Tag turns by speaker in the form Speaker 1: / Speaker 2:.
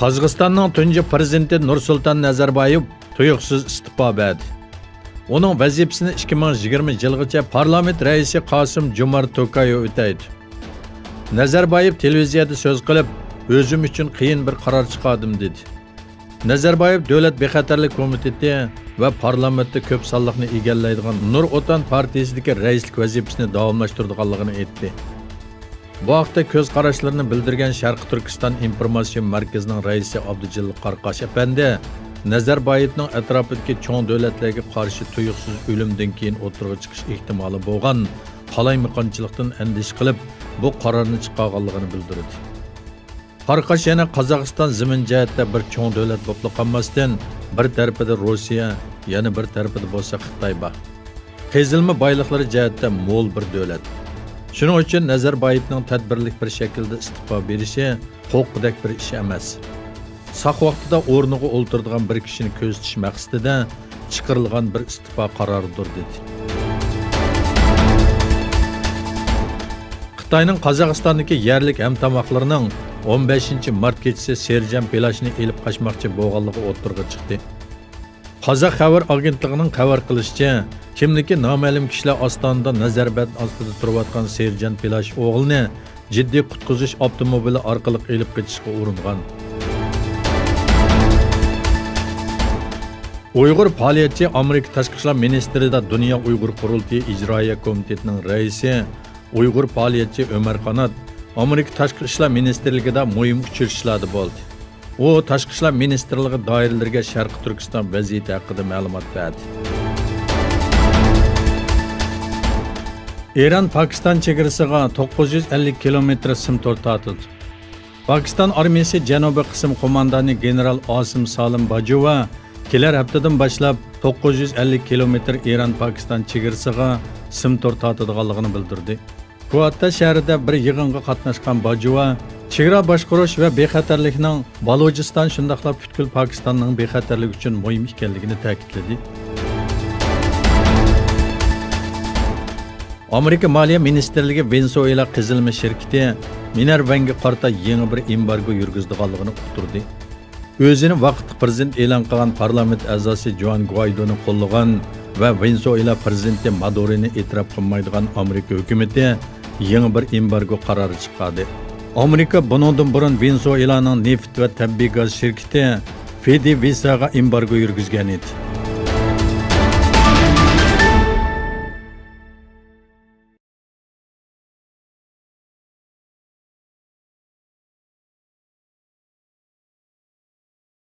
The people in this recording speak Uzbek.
Speaker 1: Qozog'istonning tunji prezidenti Nursulton Nazarboyev tuyuqsiz istiqo berdi. Uning vazifasini 2020 yilgacha parlament raisi Qosim Jomart To'qayev o'taydi. Nazarboyev televiziyada so'z qilib, o'zim uchun qiyin bir qaror chiqardim dedi. Nazarboyev Davlat bexatarlik komiteti va parlamentda ko'p sonliqni egallaydigan Nur Otan partiyasidagi raislik vazifasini davomlashtirganligini aytdi. Bu haqda ko'z qarashlarini bildirgan Sharq Turkiston informatsion markazining raisi Abdujillo Qarqash apandi Nazarboyevning atrofidagi cho'ng davlatlarga qarshi tuyuqsiz o'limdan keyin o'tirg'i chiqish ehtimoli bo'lgan qalaymaqonchilikdan andish qilib bu qarorni chiqarganligini bildirdi. Qarqash yana Qozog'iston zimin jihatda bir cho'ng davlat bo'lib qolmasdan bir tarafida Rossiya, yana bir tarafida bo'lsa Xitoy bor. Qazilma boyliqlari jihatda mo'l bir davlat. Shuning uchun Nazarboyevning tadbirlik bir shaklda istiqo berishi huquqidek bir ish emas. Saq vaqtida o'rniga o'ltiradigan bir kishini ko'z tutish maqsadida chiqarilgan bir istiqo qaroridir dedi. Xitoyning Qozog'istondagi yerlik hamtomoqlarining 15-mart kechasi Serjan plajini elib qochmoqchi bo'lganligi o'tirg'i chiqdi. Qozoq xabar agentligining xabar qilishicha, kimligi noma'lum kishilar ostonda nazarbat ostida turayotgan Serjan plaj o'g'lini jiddiy qutqizish avtomobili orqali elib qochishga uringan. Uyg'ur faoliyatchi Amerika Tashqi ishlar ministrida Dunyo Uyg'ur qurultiyi ijroiya komitetining raisi Uyg'ur faoliyatchi Ömer Qanat Amerika Tashqi ishlar ministrligida muhim uchrashuvlarda bo'ldi. U Tashqi ishlar ministrligi doiralariga Sharq Turkiston vaziyati haqida ma'lumot berdi. Eron Pokiston chegarasiga 950 kilometr sim to'r tortildi. Pokiston armiyasi janubiy qism qo'mondoni general Osim Salim Bajova kelar haftadan boshlab 950 kilometr Eron Pokiston chegarasiga sim to'r tortadiganligini bildirdi. Quvatta shahrida bir yig'inga qatnashgan Bajova chegara boshqarish va bexatarlikning Balojiston shundaqlab butkul Pokistonning bexatarligi uchun muhim ekanligini ta'kidladi. Amerika Moliya Ministrligi Venezuela qizilma shirkati Minerva'ga qarata yangi bir embargo yurgizdiganligini uqtirdi. O'zini vaqtli prezident e'lon qilgan parlament a'zosi Juan Guaidoni qo'llagan va Venezuela prezidenti Maduro'ni e'tirof qilmaydigan Amerika hukumati yangi bir embargo qarori chiqardi. Amerika bundan burun Venezuelaning neft va tabiiy gaz shirkati PDVSAga embargo yurgizgan edi.